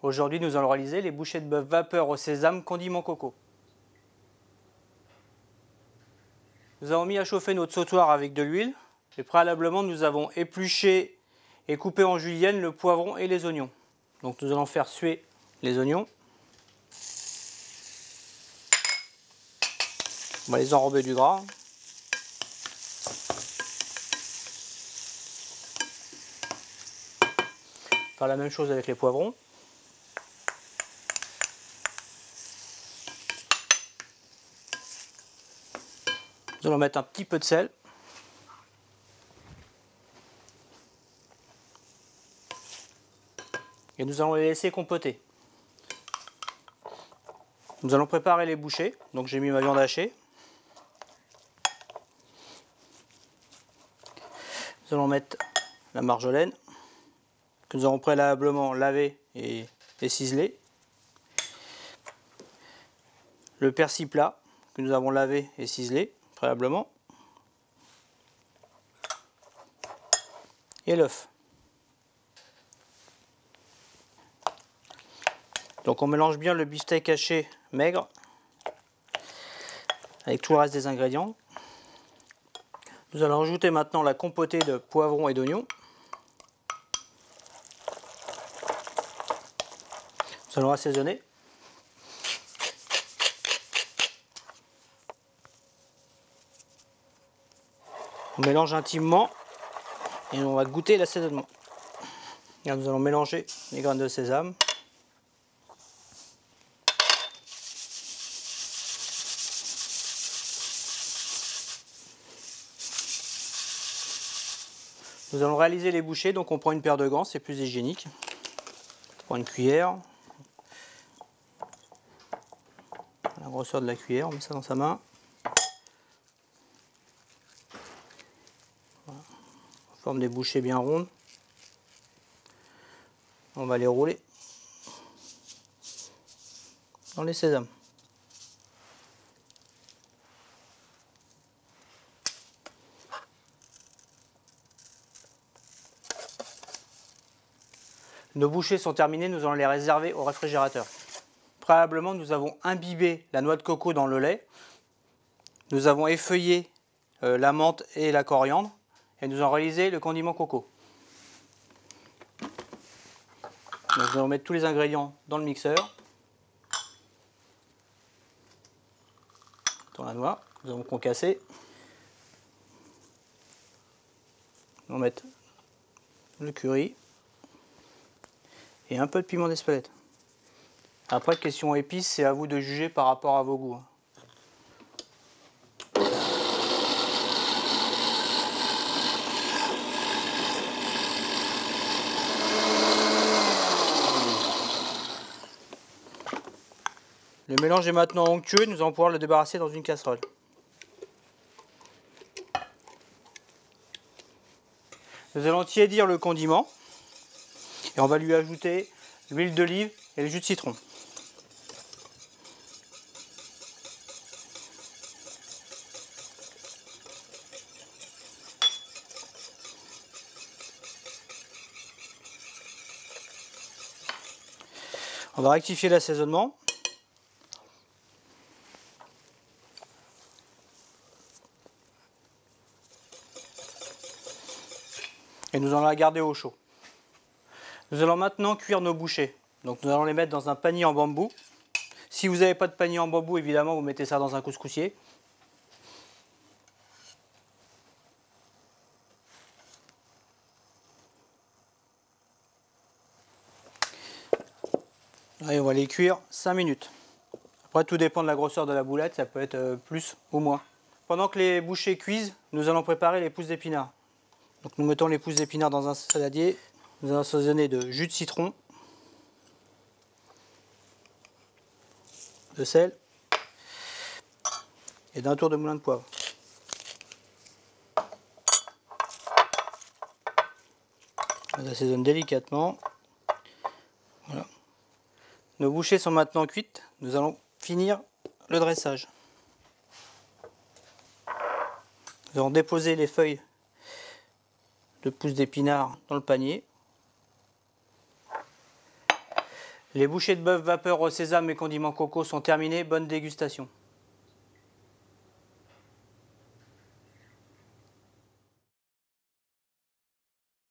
Aujourd'hui, nous allons réaliser les bouchées de bœuf vapeur au sésame condiment coco. Nous avons mis à chauffer notre sautoir avec de l'huile et préalablement nous avons épluché et coupé en julienne le poivron et les oignons. Donc nous allons faire suer les oignons. On va les enrober du gras. Faire la même chose avec les poivrons. Nous allons mettre un petit peu de sel. Et nous allons les laisser compoter. Nous allons préparer les bouchées. Donc j'ai mis ma viande hachée. Nous allons mettre la marjolaine que nous avons préalablement lavée et ciselée. Le persil plat que nous avons lavé et ciselé préalablement. Et l'œuf. Donc on mélange bien le beefsteak haché maigre avec tout le reste des ingrédients. Nous allons ajouter maintenant la compotée de poivrons et d'oignons. Nous allons assaisonner. On mélange intimement et on va goûter l'assaisonnement. Nous allons mélanger les graines de sésame. Nous allons réaliser les bouchées, donc on prend une paire de gants, c'est plus hygiénique. On prend une cuillère. La grosseur de la cuillère, on met ça dans sa main. Voilà. On forme des bouchées bien rondes. On va les rouler dans les sésames. Nos bouchées sont terminées, nous allons les réserver au réfrigérateur. Préalablement, nous avons imbibé la noix de coco dans le lait. Nous avons effeuillé la menthe et la coriandre. Et nous allons réalisé le condiment coco. Donc, nous allons mettre tous les ingrédients dans le mixeur. Dans la noix, nous allons concasser. Nous allons mettre le curry. Et un peu de piment d'Espelette. Après, question épices, c'est à vous de juger par rapport à vos goûts. Le mélange est maintenant onctueux, nous allons pouvoir le débarrasser dans une casserole. Nous allons tiédir le condiment. Et on va lui ajouter l'huile d'olive et le jus de citron. On va rectifier l'assaisonnement. Et nous allons la garder au chaud. Nous allons maintenant cuire nos bouchées. Donc nous allons les mettre dans un panier en bambou. Si vous n'avez pas de panier en bambou, évidemment, vous mettez ça dans un couscoussier. Et on va les cuire 5 minutes. Après, tout dépend de la grosseur de la boulette, ça peut être plus ou moins. Pendant que les bouchées cuisent, nous allons préparer les pousses d'épinards. Donc nous mettons les pousses d'épinards dans un saladier. Nous allons assaisonner de jus de citron, de sel et d'un tour de moulin de poivre. On assaisonne délicatement. Voilà. Nos bouchées sont maintenant cuites. Nous allons finir le dressage. Nous allons déposer les feuilles de pousses d'épinards dans le panier. Les bouchées de bœuf vapeur au sésame et condiments coco sont terminées. Bonne dégustation.